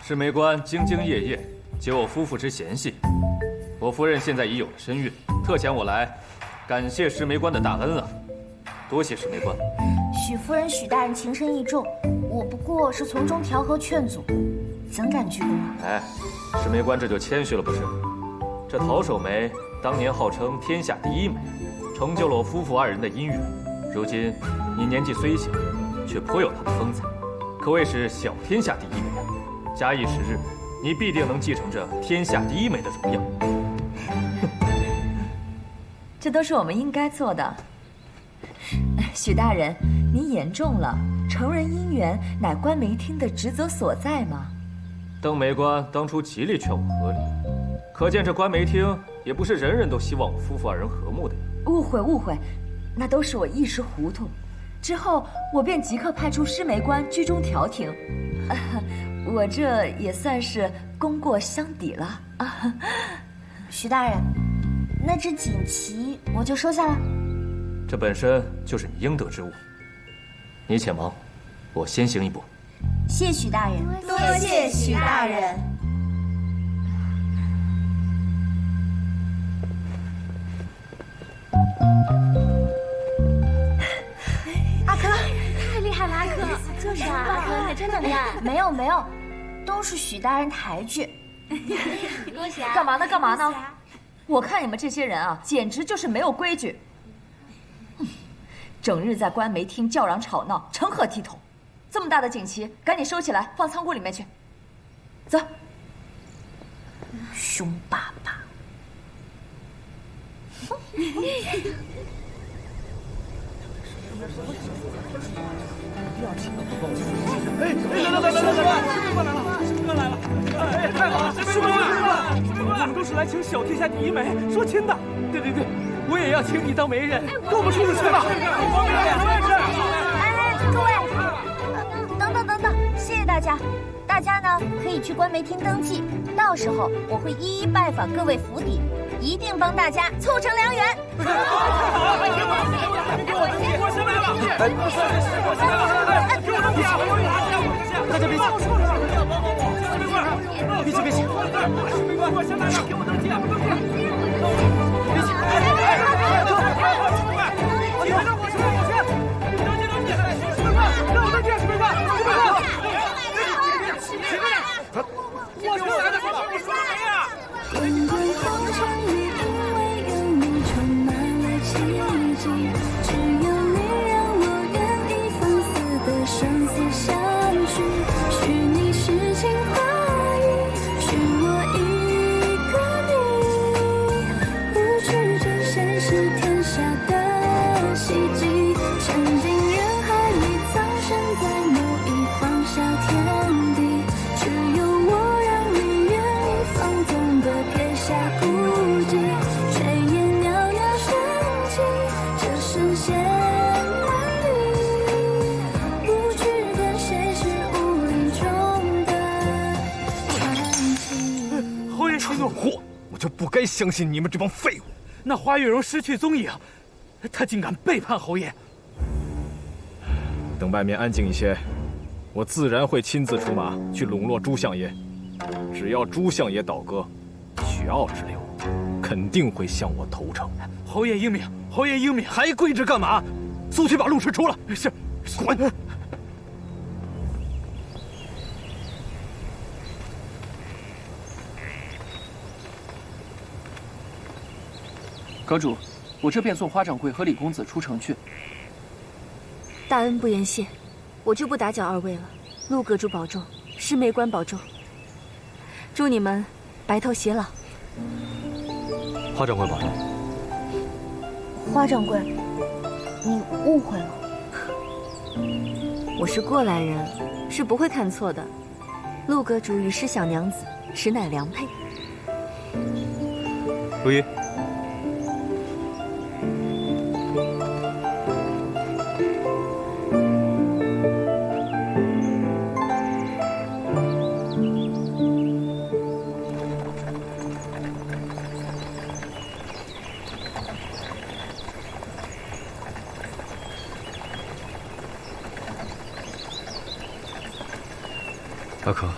是梅官兢兢业业，解我夫妇之嫌隙。我夫人现在已有了身孕，特遣我来感谢石梅官的大恩啊！多谢石梅官。许夫人、许大人情深意重，我不过是从中调和劝阻，怎敢鞠躬啊？哎，石梅官这就谦虚了不是？这陶守梅当年号称天下第一美，成就了我夫妇二人的姻缘。如今你年纪虽小，却颇有她的风采，可谓是小天下第一美。假以时日，你必定能继承这天下第一美的荣耀。这都是我们应该做的。许大人，您言重了，成人姻缘乃官媒厅的职责所在嘛。登梅官当初极力劝我和离，可见这官媒厅也不是人人都希望我夫妇二人和睦的呀。误会误会，那都是我一时糊涂。之后我便即刻派出施梅官居中调停，我这也算是功过相抵了啊。许大人，那只锦旗我就收下了。这本身就是你应得之物，你且忙，我先行一步。谢许大人，多谢许大人。阿珂，太厉害了，阿珂！就是啊，阿珂，你真能干。没有没有，都是许大人抬举。恭喜啊！干嘛呢？干嘛呢？我看你们这些人啊，简直就是没有规矩。整日在官媒厅叫嚷吵闹，成何体统？这么大的锦旗，赶紧收起来，放仓库里面去。走。凶巴巴。哎，师哥来了！哎，太好了，师哥来了！我们都是来请小天下第一美说亲的。对，我也要请你当媒人，跟我们出去吃吧。哎，各位，等等，谢谢大家。大家呢可以去官媒厅登记，到时候我会一一拜访各位府邸，一定帮大家凑成良缘。我先来了！大家别急，别急，我先来了，给我登记，别急，你们让我先，登记，让我登记，石梅官，我先来的，你说谁呀？滚滚红尘里，因为有你充满了奇迹，只有你让我愿意放肆的生死相许，许你诗情画意，许我一个你，不知这谁是天下的希冀，沉浸人海里，藏身在某一方小天地，只有我让你愿意放纵的撇下孤寂，炊烟袅袅升起，这神仙万里，不知跟谁是武林中的传奇。侯爷息怒！货！我就不该相信你们这帮废物！那花月容失去踪影，他竟敢背叛侯爷！等外面安静一些，我自然会亲自出马去笼络朱相爷。只要朱相爷倒戈，许傲之流肯定会向我投诚。侯爷英明，侯爷英明！还跪着干嘛？速去把陆氏出来！是，滚！阁主，我这便送花掌柜和李公子出城去。大恩不言谢，我就不打搅二位了。陆阁主保重，施梅官保重。祝你们白头偕老。花掌柜保重。花掌柜，你误会了。我是过来人，是不会看错的。陆阁主与施小娘子实乃良配。如一。阿珂，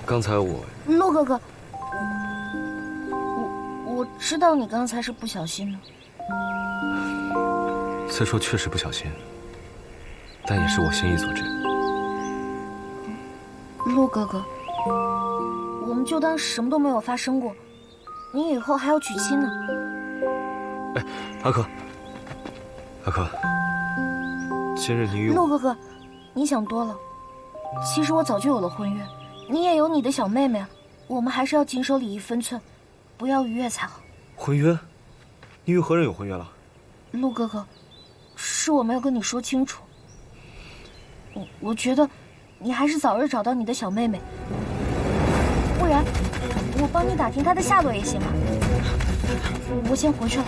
刚才我……陆哥哥，我知道你刚才是不小心的。虽说确实不小心，但也是我心意所致。陆哥哥，我们就当什么都没有发生过。你以后还要娶亲呢。哎，阿珂，阿珂，今日你与我……陆哥哥，你想多了。其实我早就有了婚约，你也有你的小妹妹，我们还是要谨守礼仪分寸，不要逾越才好。婚约？你与何人有婚约了？陆哥哥，是我没有跟你说清楚。我觉得你还是早日找到你的小妹妹，不然我帮你打听她的下落也行啊。我先回去了。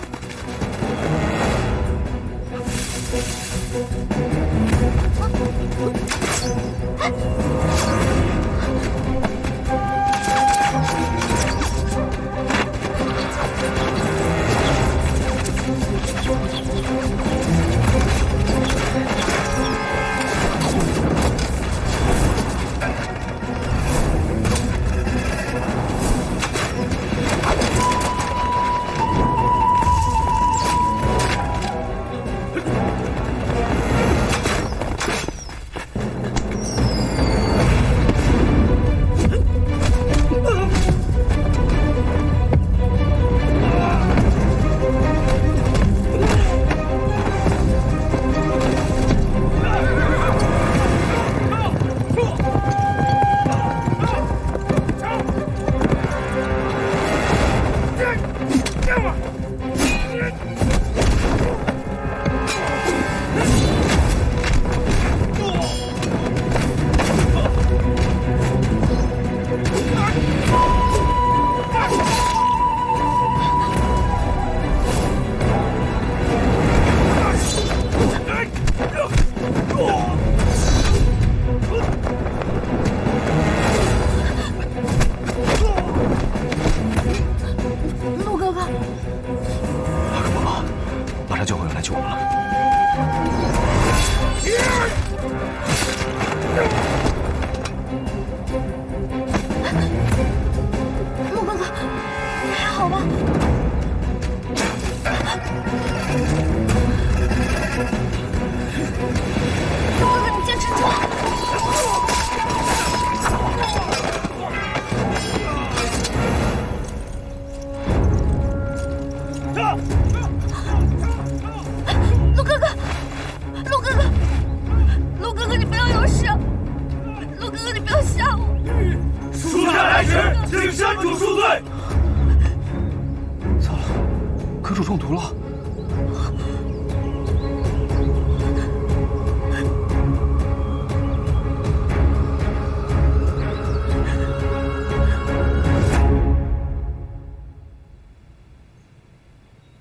中毒了。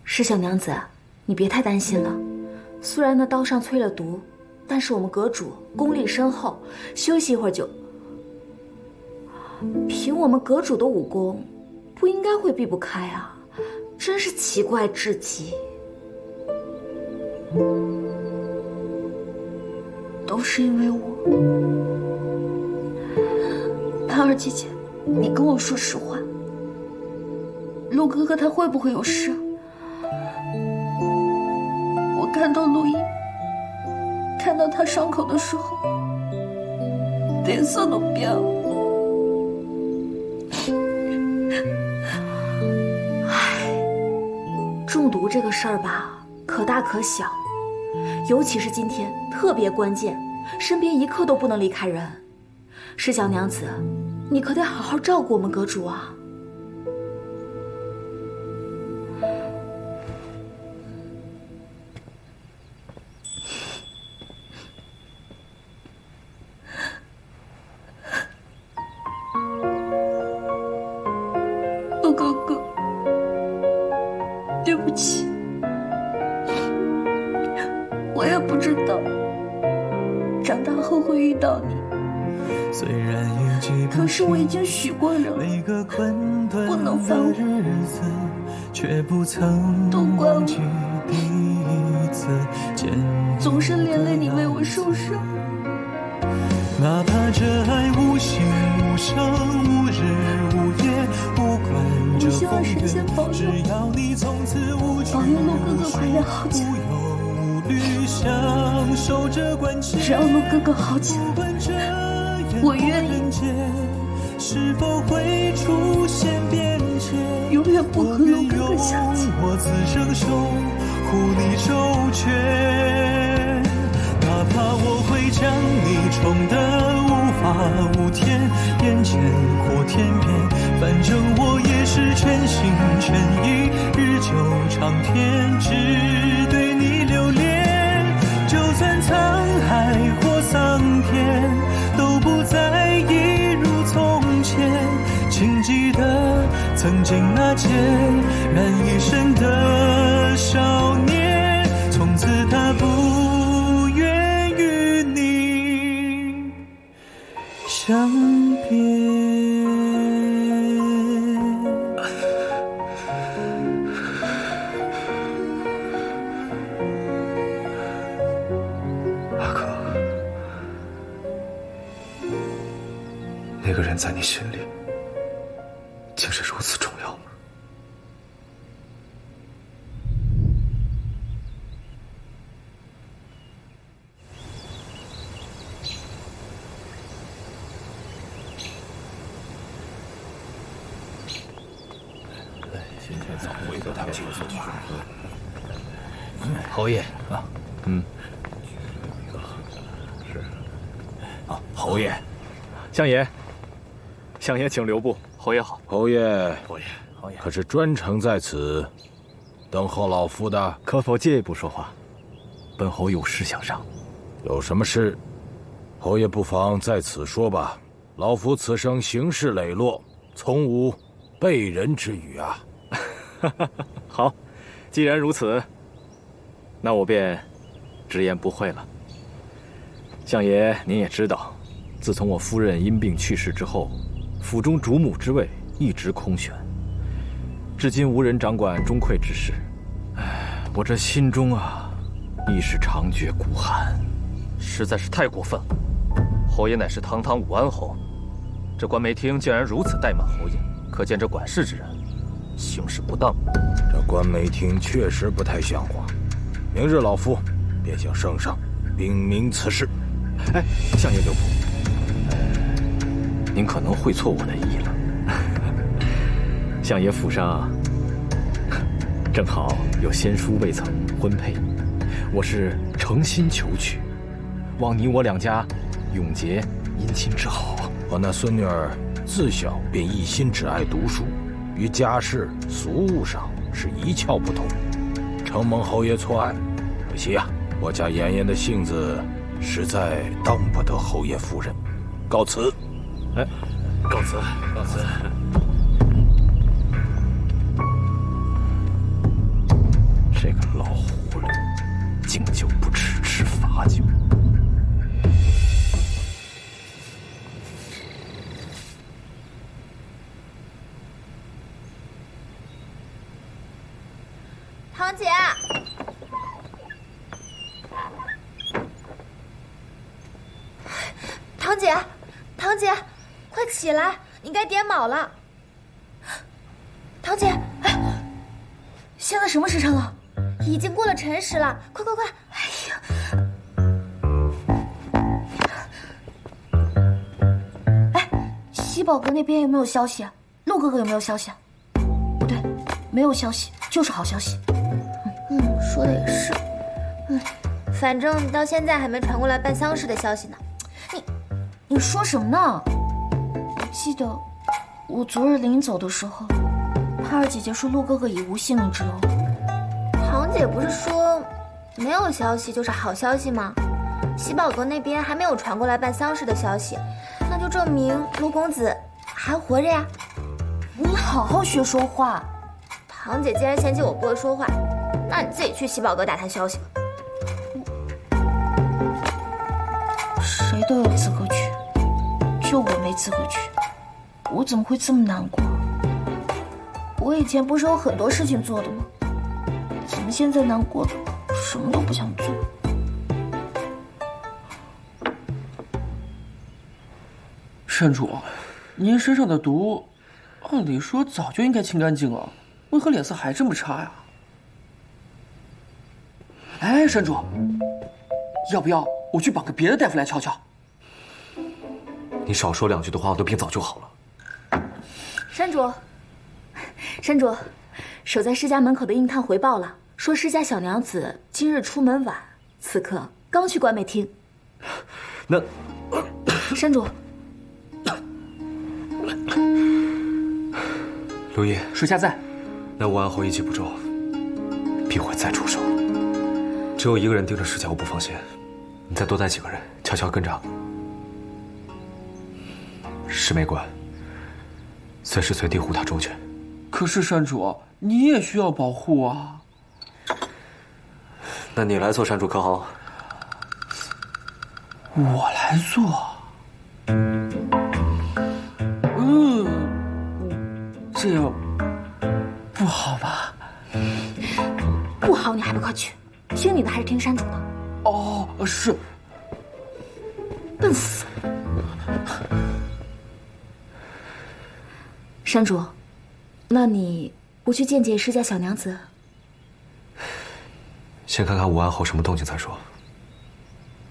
是小娘子，你别太担心了。虽然那刀上淬了毒，但是我们阁主功力深厚，休息一会儿就……凭我们阁主的武功，不应该会避不开啊！真是奇怪至极。都是因为我。潘儿姐姐，你跟我说实话，陆哥哥他会不会有事？我看到陆毅，看到他伤口的时候，脸色都变了。中毒这个事儿吧，可大可小，尤其是今天特别关键，身边一刻都不能离开人。是小娘子，你可得好好照顾我们阁主啊。陆哥哥，对不起，我也不知道长大后会遇到你。可是我已经许过人了，不能犯我，都怪我，总是连累你为我受伤。哪怕这爱无形无生无日无夜，不管这风雨，只要你从此无惧，保佑陆哥哥快点好起来。无忧无虑，享受着关切。只要陆哥哥好起来，我愿意。是否会出现变迁？永远不和陆哥哥相见。我此生守护你周全，哪怕我会将你宠得无法无天，眼前或天边，反正我也是全心全意，日久长天，只对你留恋。就算沧海或桑田，都不再一如从前。请记得曾经那孑然一身的少年，从此他不愿与你相别。阿珂，那个人在你心里竟是如此重要吗？侯爷啊，侯爷，相爷，相爷请留步。侯爷好。侯爷，可是专程在此等候老夫的？可否借一步说话？本侯有事相商。有什么事，侯爷不妨在此说吧。老夫此生行事磊落，从无背人之语啊。好，既然如此，那我便直言不讳了。相爷，您也知道，自从我夫人因病去世之后，府中主母之位一直空悬，至今无人掌管钟馗之事。唉，我这心中啊，亦是常觉骨寒，实在是太过分了。侯爷乃是堂堂武安侯，这关梅厅竟然如此怠慢侯爷，可见这管事之人行事不当。这关梅厅确实不太像话。明日老夫便向圣上禀明此事。哎，相爷留步。您可能会错我的意了。相爷府上正好有仙书未曾婚配，我是诚心求娶，望你我两家永结姻亲之好。我那孙女儿自小便一心只爱读书，于家事俗务上是一窍不通，承蒙侯爷错爱。可惜呀，我家妍妍的性子实在当不得侯爷夫人。告辞。哎，告辞，告辞。这个老狐狸，敬酒不吃吃罚酒。堂姐，堂姐，堂姐，快起来，你该点卯了。堂姐，哎，现在什么时辰了？已经过了辰时了，快快快！哎呀，哎，喜宝阁那边有没有消息？陆哥哥有没有消息？不对，没有消息就是好消息。说的也是，反正到现在还没传过来办丧事的消息呢。你说什么呢？我记得我昨日临走的时候，帕儿姐姐说陆哥哥已无性命之忧。堂姐不是说没有消息就是好消息吗？喜宝阁那边还没有传过来办丧事的消息，那就证明陆公子还活着呀。你好好学说话。堂姐既然嫌弃我不会说话，那你自己去喜宝阁打探消息吧。谁都有资格去，就我没资格去，我怎么会这么难过？我以前不是有很多事情做的吗？怎么现在难过的什么都不想做？山主，您身上的毒，按理说早就应该清干净了，为何脸色还这么差呀？哎，山主，要不要我去绑个别的大夫来瞧瞧？你少说2句的话，我的病早就好了。山主，山主，守在施家门口的印探回报了，说施家小娘子今日出门晚，此刻刚去关美厅。那，山主，刘毅，属下在。那武安后一计不周，必会再出手。只有一个人盯着施家，我不放心。你再多带几个人，悄悄跟着。石梅关，随时随地护他周全。可是山主，你也需要保护啊。那你来做山主可好？我来做。这样不好吧？不好，你还不快去！听你的还是听山主的？哦，是。笨死！山主，那你不去见见施家小娘子？先看看武安后什么动静再说，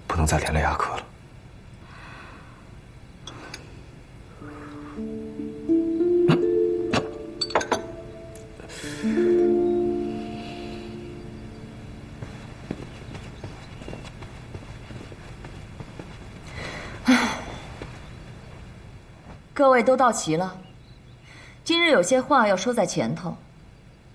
不能再连累阿珂了。各位都到齐了。今日有些话要说在前头。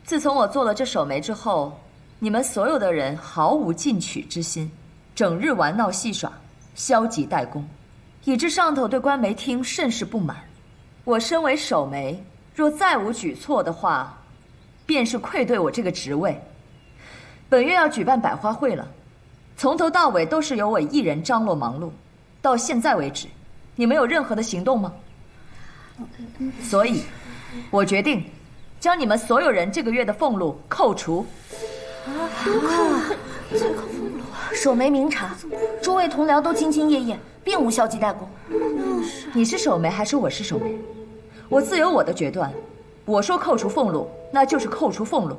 自从我做了这守梅之后，你们所有的人毫无进取之心，整日玩闹戏耍，消极怠工，以致上头对关梅厅甚是不满。我身为守梅，若再无举措的话，便是愧对我这个职位。本月要举办百花会了，从头到尾都是由我一人张罗忙碌，到现在为止，你们有任何的行动吗？所以，我决定将你们所有人这个月的俸禄扣除。守梅明察，诸位同僚都兢兢业业，并无消极怠工。你是守梅还是我是守梅？我自有我的决断。我说扣除俸禄，那就是扣除俸禄。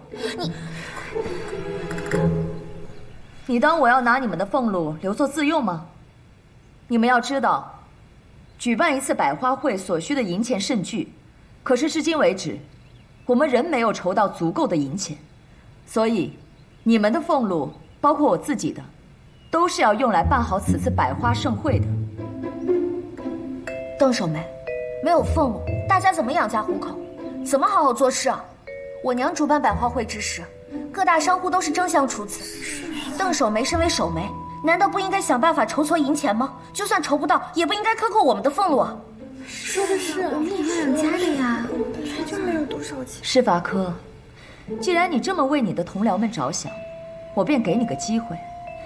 你当我要拿你们的俸禄留作自用吗？你们要知道，举办一次百花会所需的银钱甚巨，可是至今为止，我们仍没有筹到足够的银钱，所以你们的俸禄，包括我自己的，都是要用来办好此次百花盛会的。邓守梅，没有俸禄，大家怎么养家糊口？怎么好好做事啊？我娘主办百花会之时，各大商户都是争相出资。邓守梅身为守梅，难道不应该想办法筹措银钱吗？就算筹不到，也不应该克扣我们的俸禄啊！说的是，我们也是养家的呀，本来就没有多少钱。施法科，既然你这么为你的同僚们着想，我便给你个机会。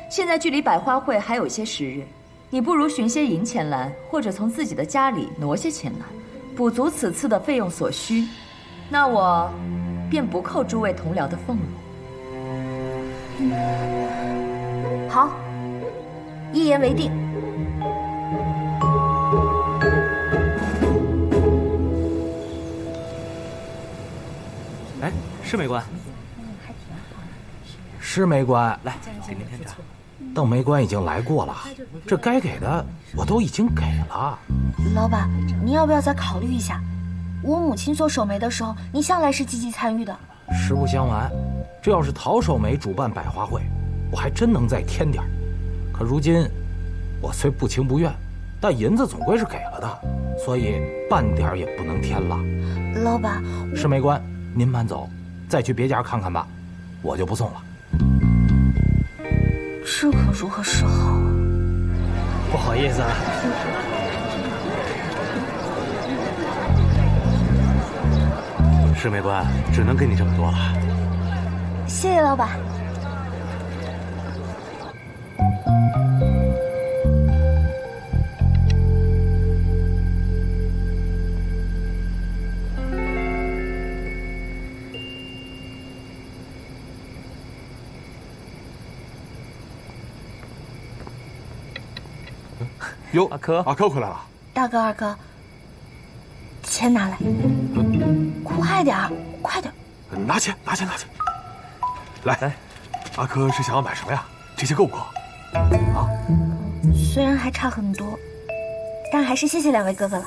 现在距离百花会还有些时日，你不如寻些银钱来，或者从自己的家里挪些钱来，补足此次的费用所需。那我便不扣诸位同僚的俸禄。好，一言为定。哎，施梅官，施梅官，来给您添茶。邓梅官已经来过了，这该给的我都已经给了。老板，您要不要再考虑一下？我母亲做守梅的时候，你向来是积极参与的。实不相瞒，这要是陶守梅主办百花会，我还真能再添点儿。可如今，我虽不情不愿，但银子总归是给了的，所以半点儿也不能添了。老板，施梅官，您慢走，再去别家看看吧，我就不送了。这可如何是好啊？不好意思啊。施梅官，只能给你这么多了。谢谢老板。哟，阿珂回来了。大哥、二哥，钱拿来，快点儿，快点儿！拿钱，拿钱，拿钱！来，阿珂是想要买什么呀？这些够不够？啊？虽然还差很多，但还是谢谢两位哥哥了。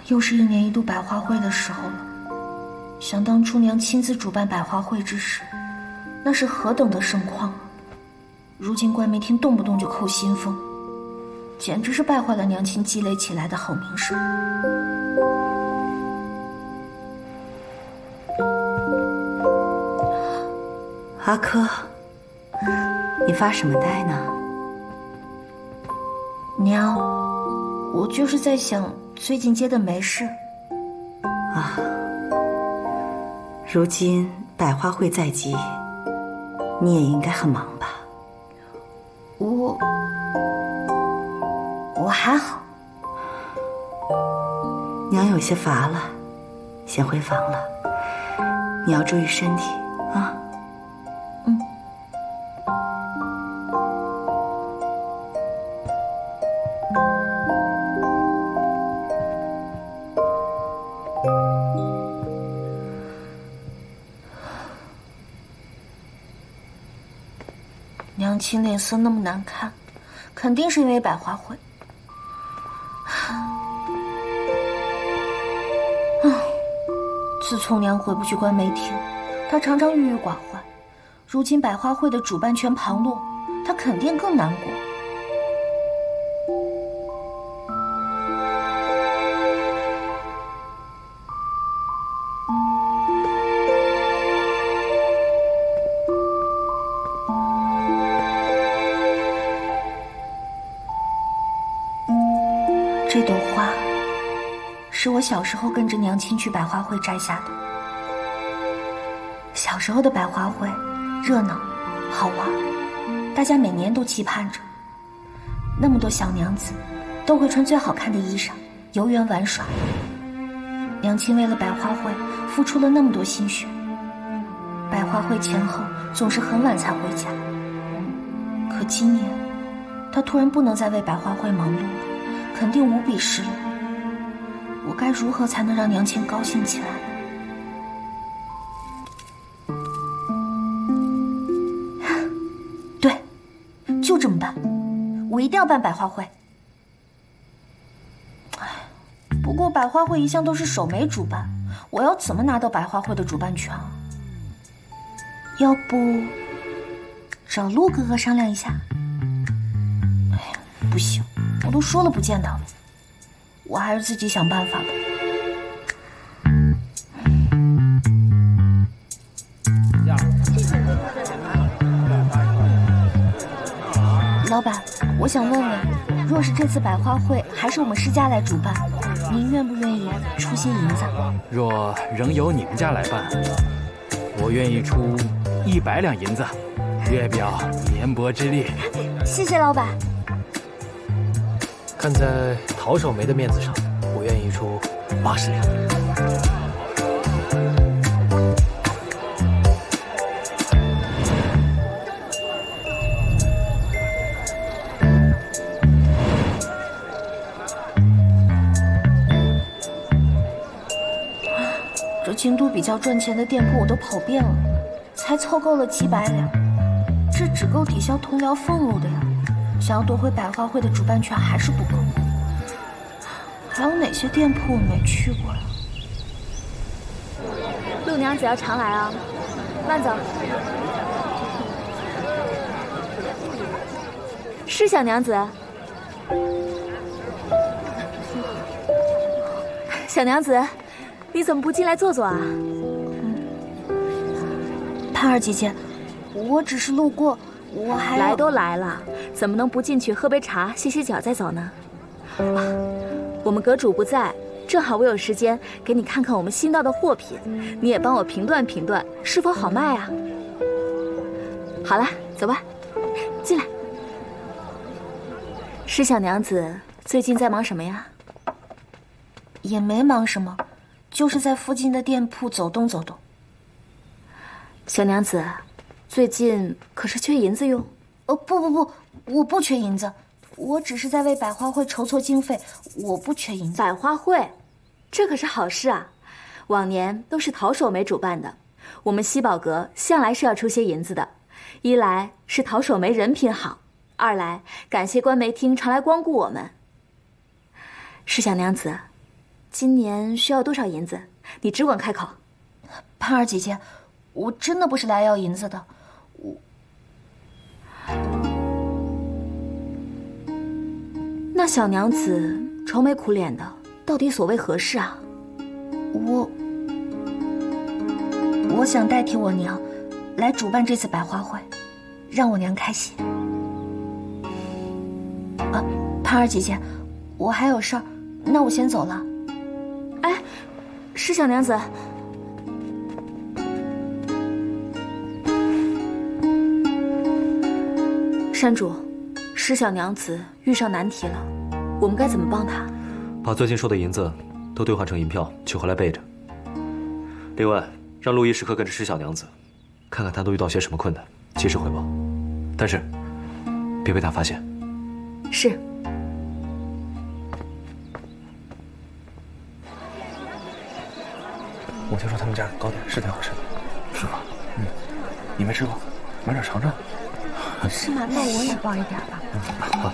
又是1年1度百花会的时候了。想当初娘亲自主办百花会之时，那是何等的盛况啊！如今冠媒厅动不动就扣薪俸，简直是败坏了娘亲积累起来的好名声。阿珂，你发什么呆呢？娘，我就是在想最近接的媒事。啊，如今百花会在即，你也应该很忙吧？我还好。娘有些乏了，先回房了。你要注意身体啊。娘亲脸色那么难看，肯定是因为百花会。自从娘回不去冠媒厅，她常常郁郁寡欢。如今百花会的主办权旁落，她肯定更难过。这朵花是我小时候跟着娘亲去百花会摘下的。小时候的百花会热闹好玩，大家每年都期盼着，那么多小娘子都会穿最好看的衣裳游园玩耍。娘亲为了百花会付出了那么多心血，百花会前后总是很晚才回家。可今年她突然不能再为百花会忙碌了，肯定无比失落。我该如何才能让娘亲高兴起来呢？对，就这么办，我一定要办百花会。不过百花会一向都是守媒主办，我要怎么拿到百花会的主办权啊？要不找陆哥哥商量一下？不行，我都说了不见他了，我还是自己想办法吧。老板，我想问问，若是这次百花会还是我们施家来主办，您愿不愿意出些银子？若仍由你们家来办，我愿意出100两银子，略表绵薄之力。谢谢老板。看在陶守梅的面子上，我愿意出80两。这京都比较赚钱的店铺我都跑遍了，才凑够了几百两，这只够抵消同僚俸禄的呀。想要夺回百花会的主办权还是不够。还有哪些店铺我没去过呀？陆娘子要常来啊，慢走。是小娘子。小娘子，你怎么不进来坐坐啊？盼儿姐姐，我只是路过，我还来都来了，怎么能不进去喝杯茶、歇歇脚再走呢？我们阁主不在，正好我有时间给你看看我们新到的货品，你也帮我评断评断是否好卖啊。好了，走吧，进来。施小娘子最近在忙什么呀？也没忙什么，就是在附近的店铺走动走动。小娘子，最近可是缺银子用？不，我不缺银子，我只是在为百花会筹措经费，我不缺银子。百花会，这可是好事啊！往年都是陶守梅主办的，我们西宝阁向来是要出些银子的。一来是陶守梅人品好，二来感谢官媒厅常来光顾我们。是小娘子，今年需要多少银子？你只管开口。盼儿姐姐，我真的不是来要银子的，那小娘子愁眉苦脸的，到底所谓何事啊？我想代替我娘，来主办这次百花会，让我娘开心。盼儿姐姐，我还有事儿，那我先走了。哎，是小娘子。山主，施小娘子遇上难题了，我们该怎么帮她？把最近收的银子都兑换成银票，取回来备着。另外，让陆毅时刻跟着施小娘子，看看她都遇到些什么困难，及时汇报。但是，别被她发现。是。我听说他们家糕点是挺好吃的，是吗？你没吃过，买点尝尝。是吗？那我也包一点吧。好。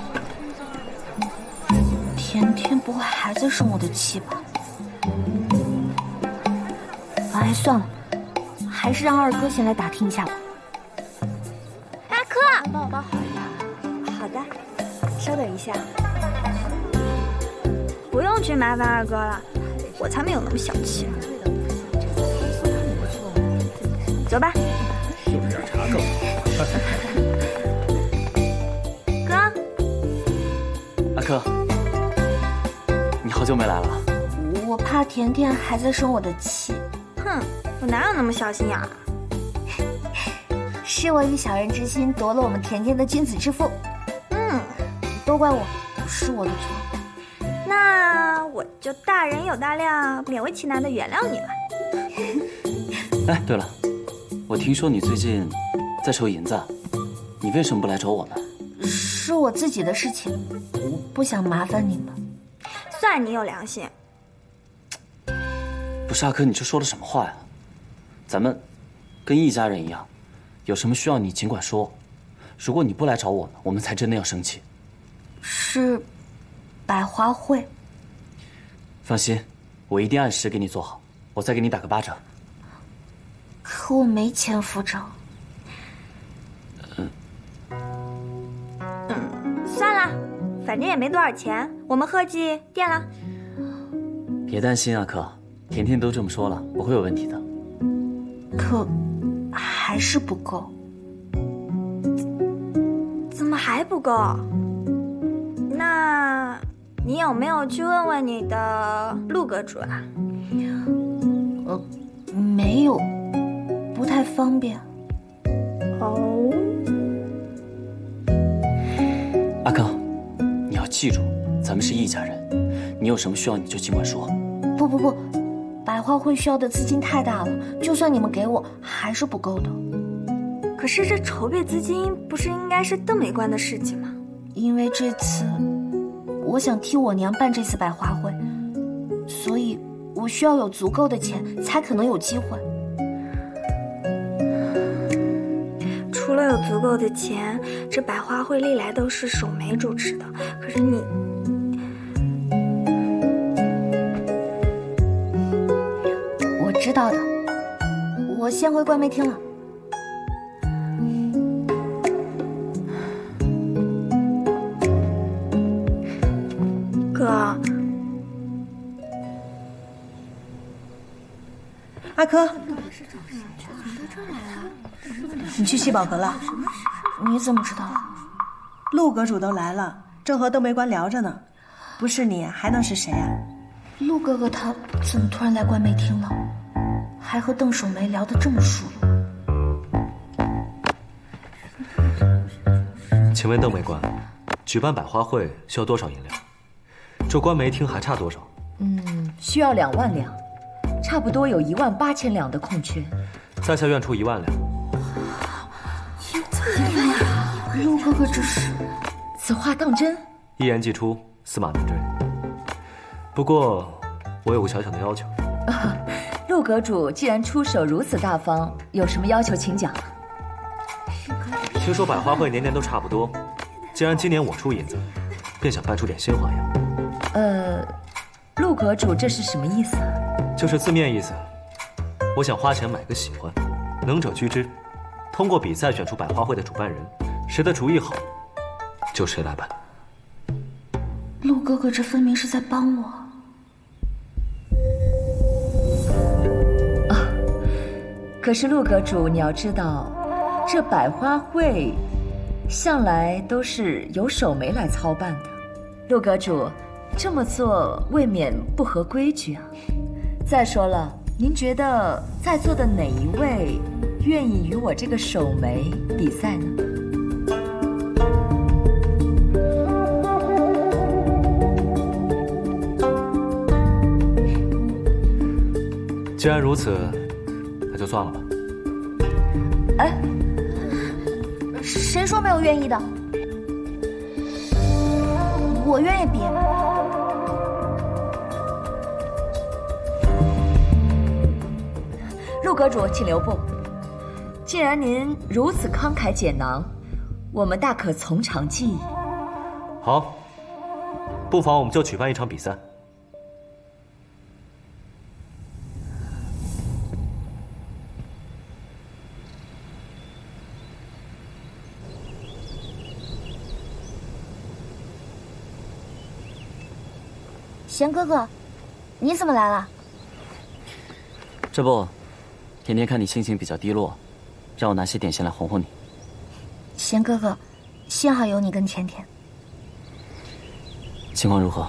甜甜不会还在生我的气吧？哎，算了，还是让二哥先来打听一下吧。阿珂，帮我包好一点。好的，稍等一下。不用去麻烦二哥了，我才没有那么小气。走吧。是不是点茶更好？哥，阿珂，你好久没来了。我怕甜甜还在生我的气。哼，我哪有那么小心眼儿？是我以小人之心夺了我们甜甜的君子之腹。都怪我，是我的错。那我就大人有大量，勉为其难的原谅你了。哎，对了，我听说你最近在筹银子，你为什么不来找我呢？是我自己的事情，我不想麻烦你们。算你有良心。不是阿珂，你这说的什么话呀？咱们跟一家人一样，有什么需要你尽管说。如果你不来找我呢，我们才真的要生气。是百花会。放心，我一定按时给你做好，我再给你打个8折。可我没钱付账。算了，反正也没多少钱，我们合计垫了。别担心，阿珂，甜甜都这么说了，不会有问题的。可还是不够。怎么还不够？那你有没有去问问你的陆阁主啊？没有，不太方便。哦。阿珂，你要记住，咱们是一家人，你有什么需要你就尽管说。不，百花会需要的资金太大了，就算你们给我，还是不够的。可是这筹备资金不是应该是邓梅官的事情吗？因为这次我想替我娘办这次百花会，所以我需要有足够的钱，才可能有机会。除了有足够的钱，这百花会历来都是守梅主持的。可是你，我知道的，我先回官媒厅了。哥，阿珂，你去西宝阁了？你怎么知道？陆阁主都来了，正和邓梅官聊着呢。不是你还能是谁啊？陆哥哥他怎么突然来官媒厅了？还和邓守梅聊得这么熟络？请问邓梅官，举办百花会需要多少银两？这官媒厅还差多少？需要2万两，差不多有18000两的空缺。在下愿出1万两。陆哥哥这是？此话当真？一言既出，驷马难追。不过，我有个小小的要求。陆阁主既然出手如此大方，有什么要求请讲。听说百花会年年都差不多，既然今年我出银子，便想办出点新花样。陆阁主这是什么意思啊？就是字面意思。我想花钱买个喜欢，能者居之。通过比赛选出百花会的主办人，谁的主意好，就谁来办。陆哥哥这分明是在帮我。可是陆阁主，你要知道，这百花会向来都是由守梅来操办的。陆阁主这么做未免不合规矩啊。再说了，您觉得在座的哪一位愿意与我这个守梅比赛呢？既然如此，那就算了吧。哎，谁说没有愿意的？我愿意比。陆阁主，请留步。既然您如此慷慨解囊，我们大可从长计议。好，不妨我们就举办一场比赛。贤哥哥，你怎么来了？这不，甜甜看你心情比较低落，让我拿些点心来哄哄你。贤哥哥，幸好有你跟甜甜。情况如何？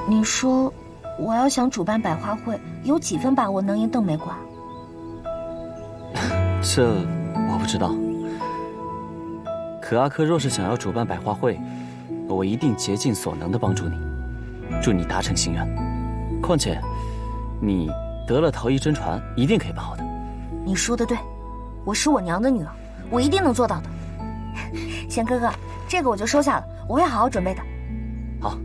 你说，我要想主办百花会，有几分把握能赢邓梅馆？这我不知道。可阿珂若是想要主办百花会，我一定竭尽所能的帮助你，祝你达成心愿。况且，你得了陶艺真传，一定可以办好的。你说的对，我是我娘的女儿，我一定能做到的。贤哥哥，这个我就收下了，我会好好准备的。好。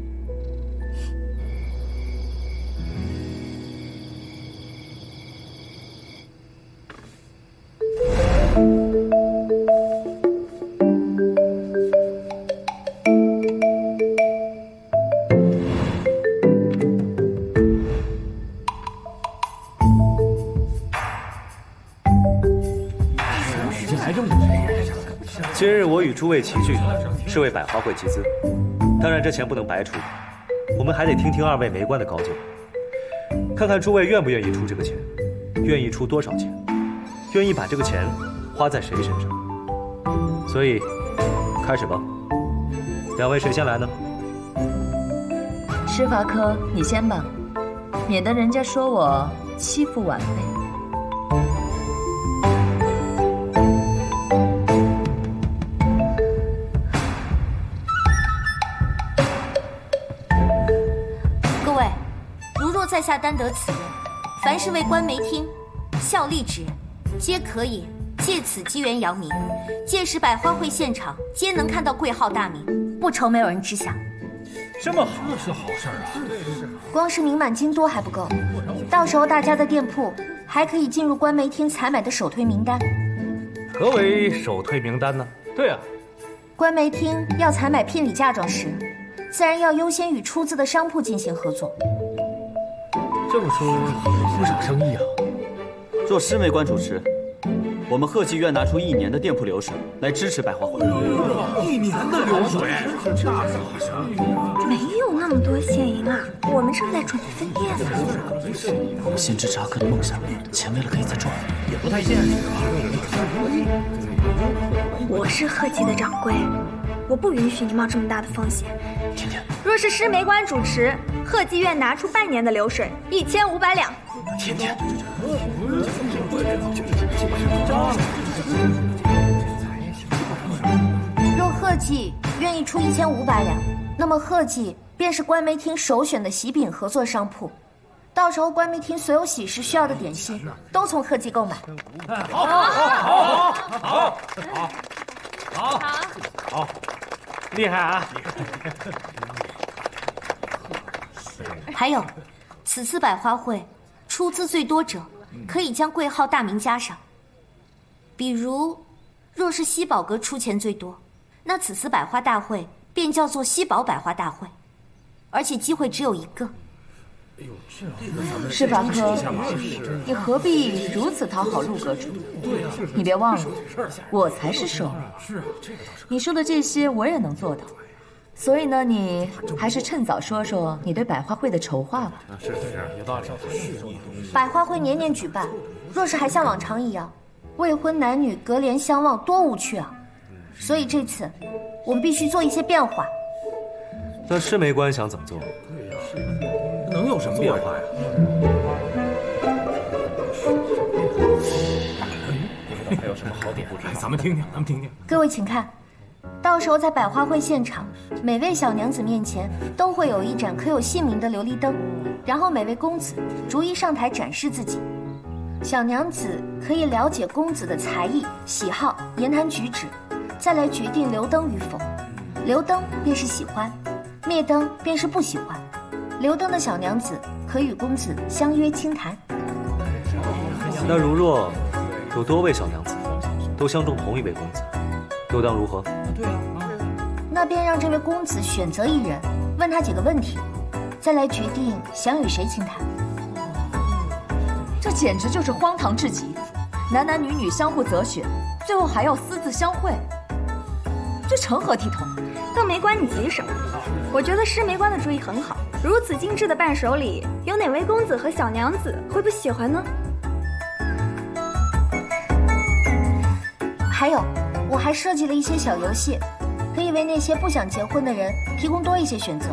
今日我与诸位齐聚，是为百花会集资。当然，这钱不能白出，我们还得听听二位梅官的高见，看看诸位愿不愿意出这个钱，愿意出多少钱，愿意把这个钱花在谁身上。所以，开始吧。两位谁先来呢？施伐科，你先吧，免得人家说我欺负晚辈。在下担得此任，凡是为官媒厅效力之人，皆可以借此机缘扬名，届时百花会现场皆能看到贵号大名，不愁没有人知晓。这么好是好事啊！光是名满京都还不够，到时候大家的店铺还可以进入官媒厅采买的首推名单。何为首推名单呢？对啊，官媒厅要采买聘礼嫁妆时，自然要优先与出资的商铺进行合作。这么说，不少生意啊。若施梅官主持，我们贺记院拿出1年的店铺流水来支持百花会。1年的流水，没有那么多现银啊，我们正在准备分店呢。我们先支持阿珂的梦想，钱为了可以再赚，也不太现实啊。我是贺记的掌柜，我不允许你冒这么大的风险。甜甜，若是施梅官主持，贺记院拿出半年的流水，1500两。甜甜，若贺记愿意出1500两，那么贺记便是官媒厅首选的喜饼合作商铺。到时候官媒厅所有喜事需要的点心都从贺记购买。好，厉害啊！还有，此次百花会出资最多者，可以将贵号大名加上。比如，若是西宝阁出钱最多，那此次百花大会便叫做西宝百花大会，而且机会只有一个。施法科，你何必如此讨好陆阁主？你别忘了，我才是首尔。你说的这些我也能做到，所以呢，你还是趁早说说你对百花会的筹划吧。是，有道理。百花会年年举办，若是还像往常一样，未婚男女隔帘相望，多无趣啊！所以这次我们必须做一些变化。那施梅官想怎么做？能有什么变化呀？不知道还有什么好点子？咱们听听。各位请看，到时候在百花会现场，每位小娘子面前都会有一盏刻有姓名的琉璃灯，然后每位公子逐一上台展示自己。小娘子可以了解公子的才艺、喜好、言谈举止，再来决定留灯与否。留灯便是喜欢，灭灯便是不喜欢。留灯的小娘子可与公子相约轻谈。那如若有多位小娘子都相中同一位公子，又当如何？对啊，那便让这位公子选择一人，问他几个问题，再来决定想与谁轻谈。这简直就是荒唐至极，男男女女相互择选，最后还要私自相会，这成何体统？邓梅官，你急什么？我觉得施梅官的主意很好。如此精致的伴手礼，有哪位公子和小娘子会不喜欢呢？还有，我还设计了一些小游戏，可以为那些不想结婚的人提供多一些选择，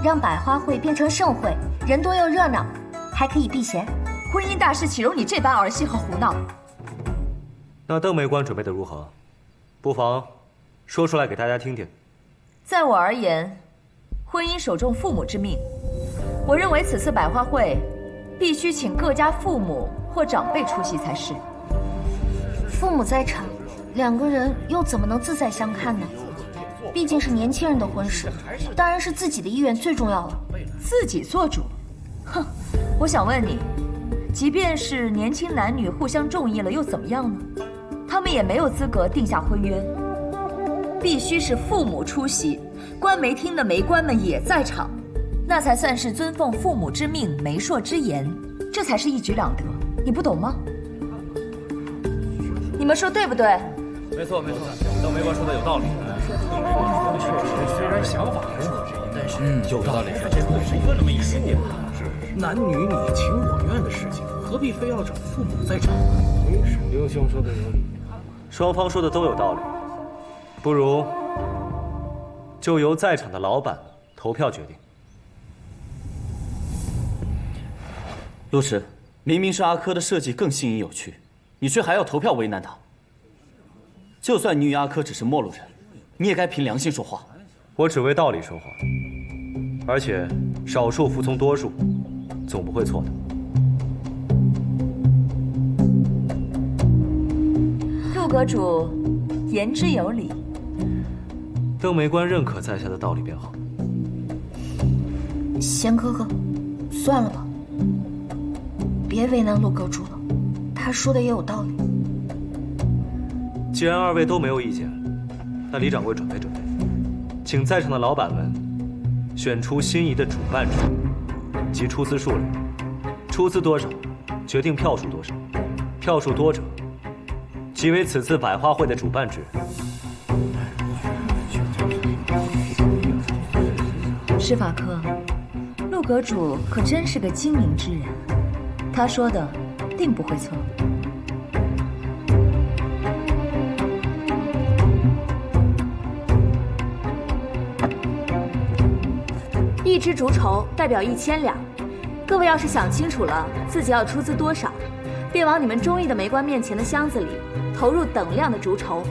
让百花会变成盛会，人多又热闹，还可以避嫌。婚姻大事岂容你这般儿戏和胡闹？那邓梅官准备的如何？不妨说出来给大家听听。在我而言，婚姻首重父母之命。我认为此次百花会必须请各家父母或长辈出席才是。父母在场，两个人又怎么能自在相看呢？毕竟是年轻人的婚事，当然是自己的意愿最重要了。自己做主？哼！我想问你，即便是年轻男女互相中意了，又怎么样呢？他们也没有资格定下婚约。必须是父母出席，官媒厅的媒官们也在场，那才算是尊奉父母之命、媒妁之言，这才是一举两得。你不懂吗？你们说对不对？没错，邓梅官说的有道理。虽然想法很好，但是有道理。这不是一个那么一说男女你情我愿的事情，何必非要找父母在场呢？刘兄说的有理。双方说的都有道理。不如就由在场的老板投票决定。陆池，明明是阿珂的设计更新颖有趣，你却还要投票为难他。就算你与阿珂只是陌路人，你也该凭良心说话。我只为道理说话，而且少数服从多数，总不会错的。陆阁主言之有理。邓梅官认可在下的道理便好。贤哥哥，算了吧，别为难陆阁主了，他说的也有道理。既然二位都没有意见，那李掌柜准备，请在场的老板们选出心仪的主办者及出资数量，出资多少决定票数多少，票数多者即为此次百花会的主办之人。施法科，陆阁主可真是个精明之人，他说的定不会错。一支竹筹代表1000两，各位要是想清楚了自己要出资多少，便往你们中意的媒官面前的箱子里投入等量的竹筹。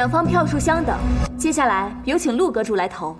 两方票数相等，接下来有请陆阁主来投。